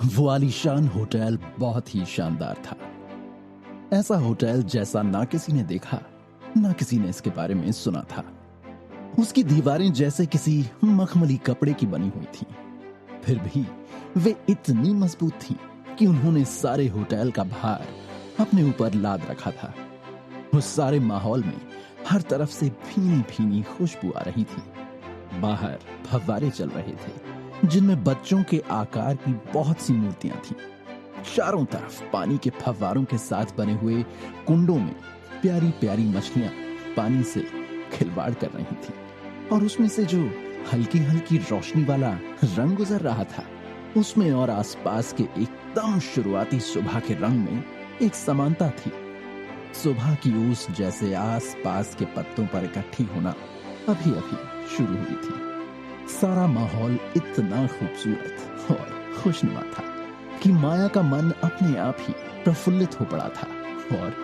वो आलीशान होटल बहुत ही शानदार था। ऐसा होटल जैसा ना किसी ने देखा, ना किसी ने इसके बारे में सुना था। उसकी दीवारें जैसे किसी मखमली कपड़े की बनी हुई थीं। फिर भी वे इतनी मजबूत थीं कि उन्होंने सारे होटल का भार अपने ऊपर लाद रखा था। उस सारे माहौल में हर तरफ से भीनी भीनी खुशबू आ रही थी। बाहर फव्वारे चल रहे थे जिनमें बच्चों के आकार की बहुत सी मूर्तियां थीं। चारों तरफ पानी के फव्वारों के साथ बने हुए कुंडों में प्यारी प्यारी मछलियां पानी से खिलवाड़ कर रही थी, और उसमें से जो हल्की हल्की रोशनी वाला रंग गुजर रहा था, उसमें और आसपास के एकदम शुरुआती सुबह के रंग में एक समानता थी। सुबह की ओस जैसे आसपास के पत्तों पर इकट्ठी होना अभी अभी शुरू हुई थी। सारा माहौल इतना खूबसूरत और खुशनुमा था कि माया का मन अपने आप ही प्रफुल्लित हो पड़ा था और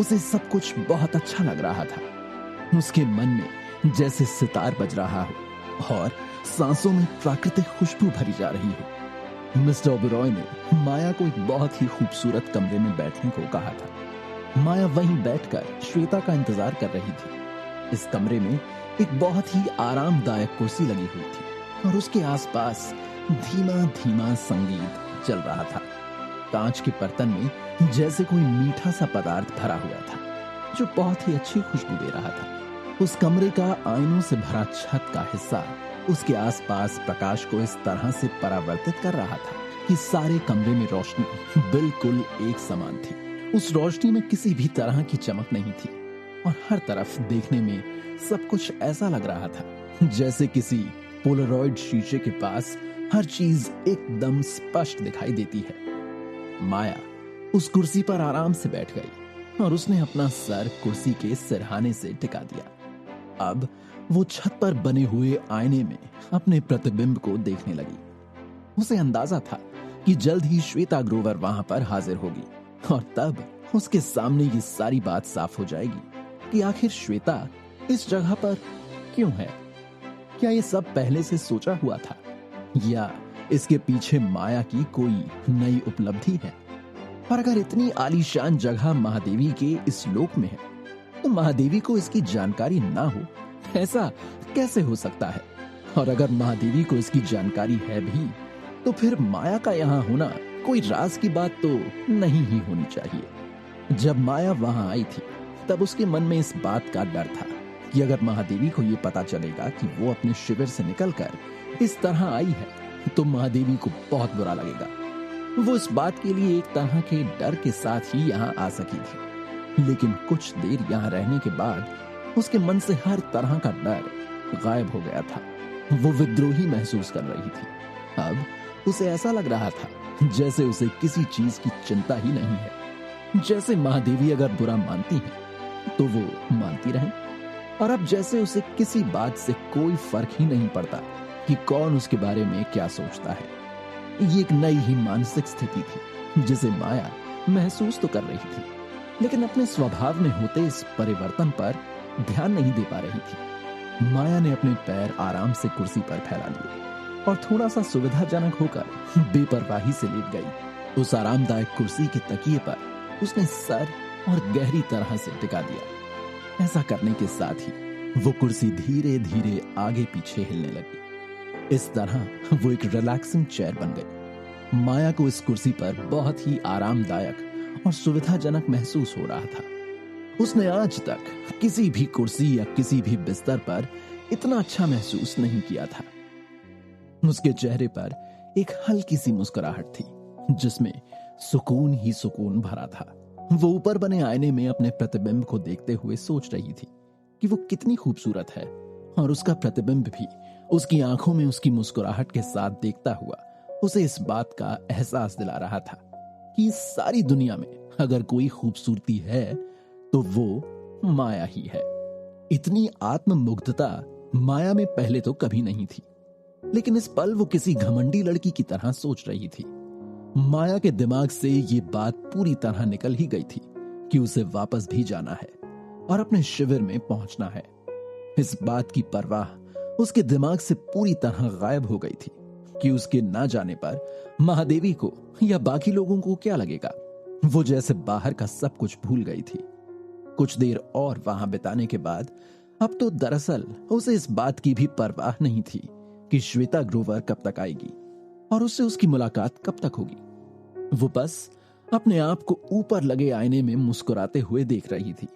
उसे सब कुछ बहुत अच्छा लग रहा था। उसके मन में जैसे सितार बज रहा हो और सांसों में प्राकृतिक खुशबू भरी जा रही हो। मिस्टर ओबेरॉय ने माया को एक बहुत ही खूबसूरत कमरे में बैठने को कहा था। माया वहीं बैठकर श्वेता का इंतजार कर रही थी। इस कमरे में एक बहुत ही आरामदायक कुर्सी लगी हुई थी और उसके आसपास धीमा धीमा संगीत चल रहा था। कांच के बर्तन में जैसे कोई मीठा सा पदार्थ भरा हुआ था जो बहुत ही अच्छी खुशबू दे रहा था। उस कमरे का आईनों से भरा छत का हिस्सा उसके आसपास प्रकाश को इस तरह से परावर्तित कर रहा था कि सारे कमरे में रोशनी बिल्कुल एक समान थी। उस रोशनी में किसी भी तरह की चमक नहीं थी और हर तरफ देखने में सब कुछ ऐसा लग रहा था जैसे किसी पोलरॉइड शीशे के पास हर चीज एकदम स्पष्ट दिखाई देती है। माया उस कुर्सी पर आराम से बैठ गई और उसने अपना सर कुर्सी के सिरहाने से टिका दिया। अब वो छत पर बने हुए आईने में अपने प्रतिबिंब को देखने लगी। उसे अंदाजा था कि जल्द ही श्वेता ग्रोवर वहां पर हाजिर होगी और तब उसके सामने ये सारी बात साफ हो जाएगी कि आखिर श्वेता इस जगह पर क्यों है। क्या ये सब पहले से सोचा हुआ था या इसके पीछे माया की कोई नई उपलब्धि है? और अगर इतनी आलीशान जगह महादेवी के इस लोक में है तो महादेवी को इसकी जानकारी ना हो, ऐसा कैसे हो सकता है? और अगर महादेवी को इसकी जानकारी है भी तो फिर माया का यहाँ होना कोई राज की बात तो नहीं ही होनी चाहिए। जब माया वहां आई थी तब उसके मन में इस बात का डर था कि अगर महादेवी को यह पता चलेगा कि वो अपने शिविर से निकलकर इस तरह आई है तो महादेवी को बहुत बुरा लगेगा। वो इस बात के लिए एक तरह के डर के साथ ही यहाँ आ सकी थी, लेकिन कुछ देर यहाँ रहने के बाद उसके मन से हर तरह का डर गायब हो गया था। वो विद्रोही महसूस कर रही थी। अब उसे ऐसा लग रहा था जैसे उसे किसी चीज की चिंता ही नहीं है। जैसे महादेवी अगर बुरा मानती है तो वो मानती रहे, और अब जैसे उसे किसी बात से कोई फर्क ही नहीं पड़ता कि कौन उसके बारे में क्या सोचता है। ये एक नई ही मानसिक स्थिति थी जिसे माया महसूस तो कर रही थी, लेकिन अपने स्वभाव में होते इस परिवर्तन पर ध्यान नहीं दे पा रही थी। माया ने अपने पैर आराम से कुर्सी पर फैला लिए और थोड़ा सा सुविधाजनक होकर बेपरवाही से लेट गई। उस आरामदायक कुर्सी के तकिए पर उसने सर और गहरी तरह से टिका दिया। ऐसा करने के साथ ही वो कुर्सी धीरे धीरे आगे पीछे हिलने लगी। इस तरह वो एक रिलैक्सिंग चेयर बन गई। माया को इस कुर्सी पर बहुत ही आरामदायक और सुविधाजनक महसूस हो रहा था। उसने आज तक किसी भी कुर्सी या किसी भी बिस्तर पर इतना अच्छा महसूस नहीं किया था। उसके चेहरे पर एक हल्की सी मुस्कुराहट थी जिसमें सुकून ही सुकून भरा था। वो ऊपर बने आईने में अपने प्रतिबिंब को देखते हुए सोच रही थी कि वो कितनी खूबसूरत है, और उसका प्रतिबिंब भी उसकी आंखों में उसकी मुस्कुराहट के साथ देखता हुआ उसे इस बात का एहसास दिला रहा था कि इस सारी दुनिया में अगर कोई खूबसूरती है तो वो माया ही है। इतनी आत्ममुग्धता माया में पहले तो कभी नहीं थी, लेकिन इस पल वो किसी घमंडी लड़की की तरह सोच रही थी। माया के दिमाग से ये बात पूरी तरह निकल ही गई थी कि उसे वापस भी जाना है और अपने शिविर में पहुंचना है। इस बात की परवाह उसके दिमाग से पूरी तरह गायब हो गई थी कि उसके ना जाने पर महादेवी को या बाकी लोगों को क्या लगेगा। वो जैसे बाहर का सब कुछ भूल गई थी। कुछ देर और वहां बिताने के बाद अब तो दरअसल उसे इस बात की भी परवाह नहीं थी कि श्वेता ग्रोवर कब तक आएगी और उससे उसकी मुलाकात कब तक होगी। वो बस अपने आप को ऊपर लगे आईने में मुस्कुराते हुए देख रही थी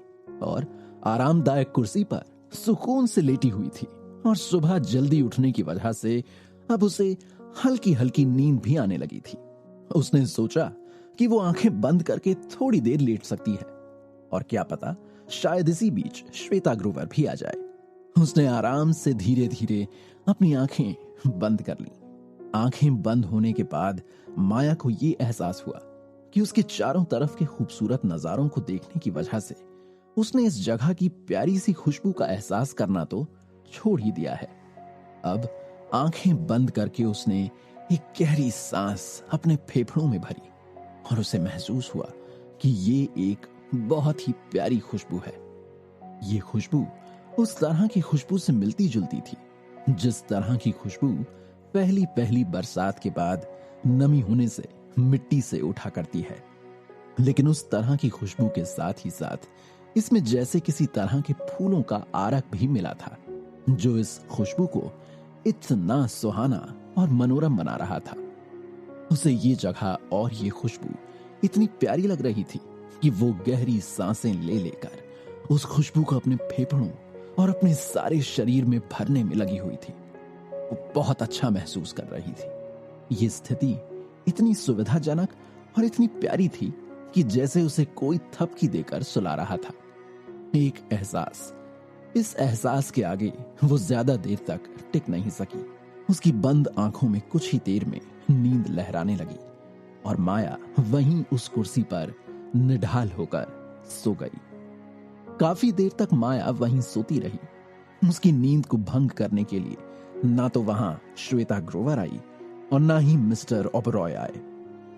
और आरामदायक कुर्सी पर सुकून से लेटी हुई थी। और सुबह जल्दी उठने की वजह से अब उसे हल्की हल्की नींद भी आने लगी थी। उसने सोचा कि वो आंखें बंद करके थोड़ी देर लेट सकती है और क्या पता शायद इसी बीच श्वेता ग्रोवर भी आ जाए। उसने आराम से धीरे धीरे अपनी आंखें बंद कर ली। आंखें बंद होने के बाद माया को यह एहसास हुआ कि उसके चारों तरफ के खूबसूरत नजारों को देखने की वजह से उसने इस जगह की प्यारी सी खुशबू का एहसास करना तो छोड़ ही दिया है। अब आंखें बंद करके उसने एक गहरी सांस अपने फेफड़ों में भरी और उसे महसूस हुआ कि ये एक बहुत ही प्यारी खुशबू है। ये खुशबू उस तरह की खुशबू से मिलती जुलती थी जिस तरह की खुशबू पहली पहली बरसात के बाद नमी होने से मिट्टी से उठा करती है। लेकिन उस तरह की खुशबू के साथ ही साथ इसमें जैसे किसी तरह के फूलों का आरक भी मिला था जो इस खुशबू को इतना सुहाना और मनोरम बना रहा था। उसे ये जगह और ये खुशबू इतनी प्यारी लग रही थी कि वो गहरी सांसें ले लेकर उस खुशबू को अपने फेफड़ों और अपने सारे शरीर में भरने में लगी हुई थी। वो बहुत अच्छा महसूस कर रही थी। ये स्थिति इतनी सुविधाजनक और इतनी प्यारी थी कि जैसे उसे कोई थपकी देकर सुला रहा था। एक एहसास, इस एहसास के आगे वो ज्यादा देर तक टिक नहीं सकी। उसकी बंद आंखों में कुछ ही देर में नींद लहराने लगी और माया वहीं उस कुर्सी पर निढाल होकर सो गई। काफी देर तक माया वहीं सोती रही। उसकी नींद को भंग करने के लिए ना तो वहां श्वेता ग्रोवर आई और ना ही मिस्टर ओबरॉय आए।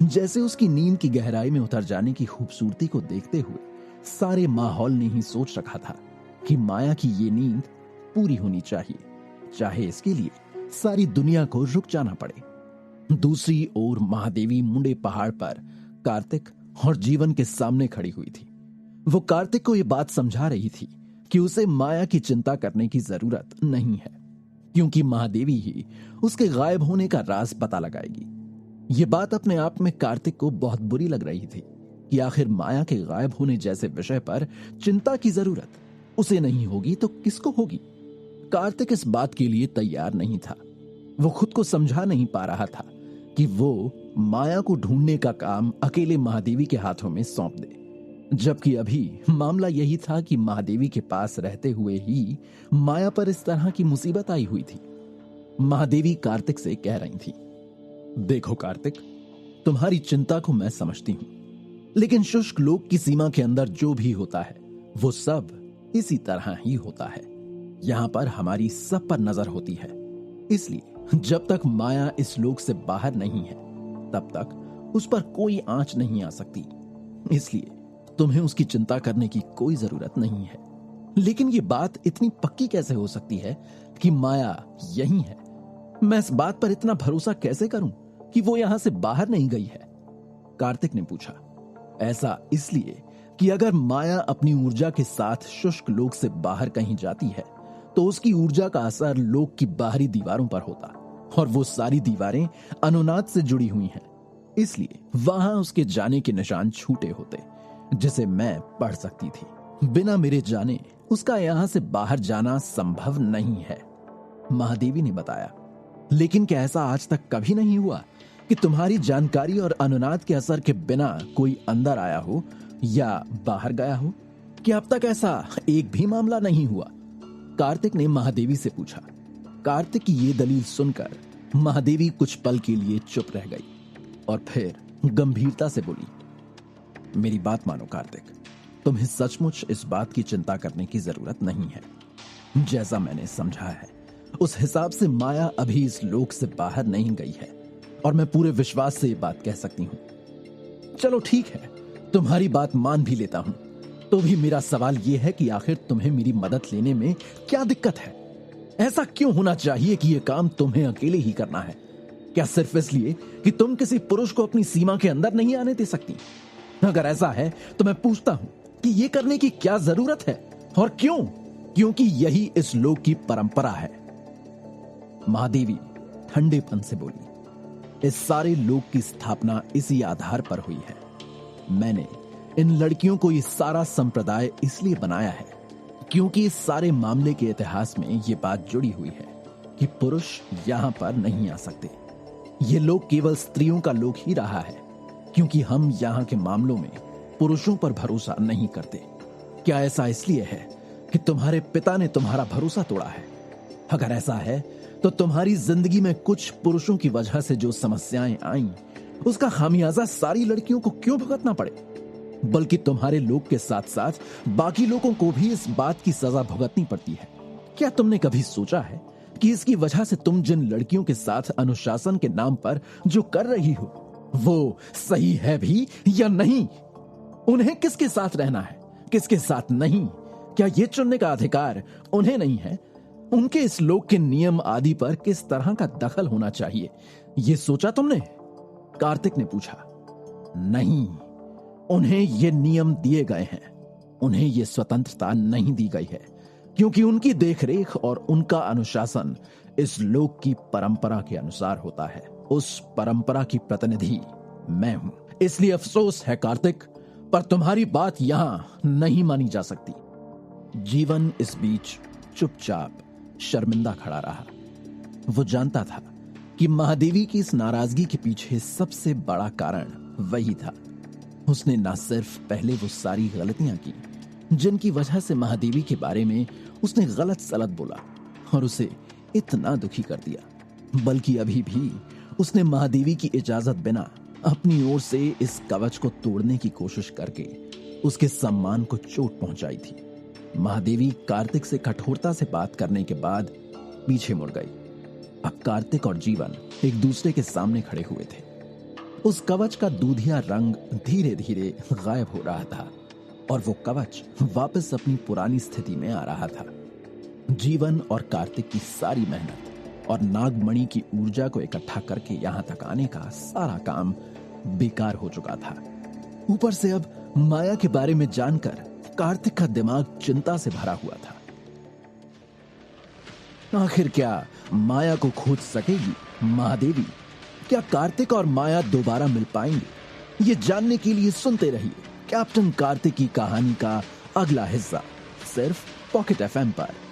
जैसे उसकी नींद की गहराई में उतर जाने की खूबसूरती को देखते हुए सारे माहौल ने ही सोच रखा था कि माया की ये नींद पूरी होनी चाहिए, चाहे इसके लिए सारी दुनिया को रुक जाना पड़े। दूसरी ओर महादेवी मुंडे पहाड़ पर कार्तिक और जीवन के सामने खड़ी हुई थी। वो कार्तिक को यह बात समझा रही थी कि उसे माया की चिंता करने की जरूरत नहीं है, क्योंकि महादेवी ही उसके गायब होने का राज पता लगाएगी। ये बात अपने आप में कार्तिक को बहुत बुरी लग रही थी कि आखिर माया के गायब होने जैसे विषय पर चिंता की जरूरत उसे नहीं होगी तो किसको होगी। कार्तिक इस बात के लिए तैयार नहीं था। वो खुद को समझा नहीं पा रहा था कि वो माया को ढूंढने का काम अकेले महादेवी के हाथों में सौंप दे, जबकि अभी मामला यही था कि महादेवी के पास रहते हुए ही माया पर इस तरह की मुसीबत आई हुई थी। महादेवी कार्तिक से कह रही थी, देखो कार्तिक, तुम्हारी चिंता को मैं समझती हूं, लेकिन शुष्क लोक की सीमा के अंदर जो भी होता है वो सब इसी तरह ही होता है। यहां पर हमारी सब पर नजर होती है, इसलिए जब तक माया इस लोक से बाहर नहीं है तब तक उस पर कोई आंच नहीं आ सकती। इसलिए तुम्हें उसकी चिंता करने की कोई जरूरत नहीं है। लेकिन ये बात इतनी पक्की कैसे हो सकती है कि माया यही है? मैं इस बात पर इतना भरोसा कैसे करूं कि वो यहां से बाहर नहीं गई है? कार्तिक ने पूछा। ऐसा इसलिए कि अगर माया अपनी ऊर्जा के साथ शुष्क लोक से बाहर कहीं जाती है तो उसकी ऊर्जा का असर लोक की बाहरी दीवारों पर होता, और वो सारी दीवारें अनुनाद से जुड़ी हुई हैं। इसलिए वहां उसके जाने के निशान छूटे होते जिसे मैं पढ़ सकती थी। बिना मेरे जाने उसका यहां से बाहर जाना संभव नहीं है, महादेवी ने बताया। लेकिन क्या ऐसा आज तक कभी नहीं हुआ कि तुम्हारी जानकारी और अनुनाद के असर के बिना कोई अंदर आया हो या बाहर गया हो? क्या अब तक ऐसा एक भी मामला नहीं हुआ? कार्तिक ने महादेवी से पूछा। कार्तिक की ये दलील सुनकर महादेवी कुछ पल के लिए चुप रह गई और फिर गंभीरता से बोली, मेरी बात मानो कार्तिक, तुम्हें सचमुच इस बात की चिंता करने की जरूरत नहीं है। जैसा मैंने समझा है उस हिसाब से माया अभी इस लोक से बाहर नहीं गई है, और मैं पूरे विश्वास से ये बात कह सकती हूं। चलो ठीक है, तुम्हारी बात मान भी लेता हूं, तो भी मेरा सवाल यह है कि आखिर तुम्हें मेरी मदद लेने में क्या दिक्कत है? ऐसा क्यों होना चाहिए कि यह काम तुम्हें अकेले ही करना है? क्या सिर्फ इसलिए कि तुम किसी पुरुष को अपनी सीमा के अंदर नहीं आने दे सकती? अगर ऐसा है तो मैं पूछता हूं कि यह करने की क्या जरूरत है और क्यों? क्योंकि यही इस लोक की परंपरा है। महादेवी ठंडेपन से बोली, इस सारे लोक की स्थापना इसी आधार पर हुई है। मैंने इन लड़कियों को ये सारा संप्रदाय इसलिए बनाया है क्योंकि इस सारे मामले के इतिहास में यह बात जुड़ी हुई है कि पुरुष यहां पर नहीं आ सकते। ये लोक केवल स्त्रियों का लोक ही रहा है क्योंकि हम यहां के मामलों में पुरुषों पर भरोसा नहीं करते। क्या ऐसा इसलिए है कि तुम्हारे पिता ने तुम्हारा भरोसा तोड़ा है? अगर ऐसा है तो तुम्हारी जिंदगी में कुछ पुरुषों की वजह से जो समस्याएं आईं, उसका खामियाजा सारी लड़कियों को क्यों भुगतना पड़े? बल्कि तुम्हारे लोग के साथ साथ बाकी लोगों को भी इस बात की सजा भुगतनी पड़ती है। क्या तुमने कभी सोचा है कि इसकी वजह से तुम जिन लड़कियों के साथ अनुशासन के नाम पर जो कर रही हो वो सही है भी या नहीं? उन्हें किसके साथ रहना है, किसके साथ नहीं, क्या यह चुनने का अधिकार उन्हें नहीं है? उनके इस लोक के नियम आदि पर किस तरह का दखल होना चाहिए, यह सोचा तुमने? कार्तिक ने पूछा। नहीं, उन्हें ये नियम दिए गए हैं, उन्हें ये स्वतंत्रता नहीं दी गई है क्योंकि उनकी देखरेख और उनका अनुशासन इस लोक की परंपरा के अनुसार होता है। उस परंपरा की प्रतिनिधि मैं हूं। इसलिए अफसोस है कार्तिक, पर तुम्हारी बात यहां नहीं मानी जा सकती। जीवन इस बीच चुपचाप शर्मिंदा खड़ा रहा। वो जानता था कि महादेवी की इस नाराजगी के पीछे सबसे बड़ा कारण वही था। उसने ना सिर्फ पहले वो सारी गलतियां की जिनकी वजह से महादेवी के बारे में उसने गलत सलत बोला और उसे इतना दुखी कर दिया, बल्कि अभी भी उसने महादेवी की इजाजत बिना अपनी ओर से इस कवच को तोड़ने की कोशिश करके उसके सम्मान को चोट पहुंचाई थी। महादेवी कार्तिक से कठोरता से बात करने के बाद पीछे मुड़ गई। अब कार्तिक और जीवन एक दूसरे के सामने खड़े हुए थे। उस कवच का दूधिया रंग धीरे धीरे गायब हो रहा था और वो कवच वापस अपनी पुरानी स्थिति में आ रहा था। जीवन और कार्तिक की सारी मेहनत और नागमणि की ऊर्जा को इकट्ठा करके यहां तक आने का सारा काम बेकार हो चुका था। ऊपर से अब माया के बारे में जानकर कार्तिक का दिमाग चिंता से भरा हुआ था। आखिर क्या माया को खोज सकेगी महादेवी? क्या कार्तिक और माया दोबारा मिल पाएंगे? ये जानने के लिए सुनते रहिए कैप्टन कार्तिक की कहानी का अगला हिस्सा, सिर्फ पॉकेट एफएम पर।